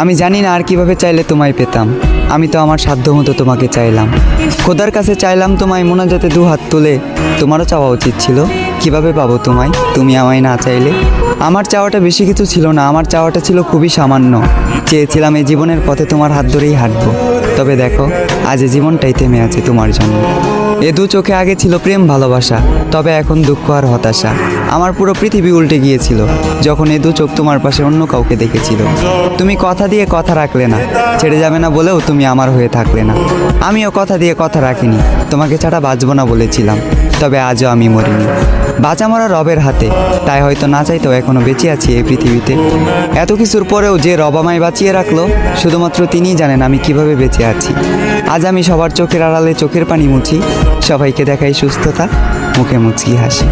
আমি জানি না আর কিভাবে চাইলে তোমায় পেতাম। আমি তো আমার সাধ্য মতো তোমাকে চাইলাম, খোদার কাছে চাইলাম তোমায় মোনাজাতে দু হাত তুলে। তোমারও চাওয়া উচিত ছিল, কিভাবে পাবো তোমায় তুমি আমায় না চাইলে। আমার চাওয়াটা বেশি কিছু ছিল না, আমার চাওয়াটা ছিল খুবই সামান্য। চেয়েছিলাম এই জীবনের পথে তোমার হাত ধরেই হাঁটবো, তবে দেখো আজ এই জীবনটাই থেমে আছে তোমার জন্য। এ দু চোখে আগে ছিল প্রেম ভালোবাসা, তবে এখন দুঃখ আর হতাশা। আমার পুরো পৃথিবী উল্টে গিয়েছিল যখন এ দু চোখ তোমার পাশে অন্য কাউকে দেখেছিল। তুমি কথা দিয়ে কথা রাখলে না, ছেড়ে যাবে না বলেও তুমি আমার হয়ে থাকলে না। আমিও কথা দিয়ে কথা রাখিনি, তোমাকে ছাড়া বাঁচবো না বলেছিলাম, তবে আজও আমি মরিনি। বাঁচা মরা রবের হাতে, তাই হয়তো না চাইতেও এখনো বেঁচে আছি এই পৃথিবীতে। এত কিছুর পরেও যে রব আমায় বাঁচিয়ে রাখলো, শুধুমাত্র তিনিই জানেন আমি কিভাবে বেঁচে আছি। আজ আমি সবার চোখের আড়ালে চোখের পানি মুছি, সবাইকে দেখাই সুস্থতা, মুখে মুচকি হাসি।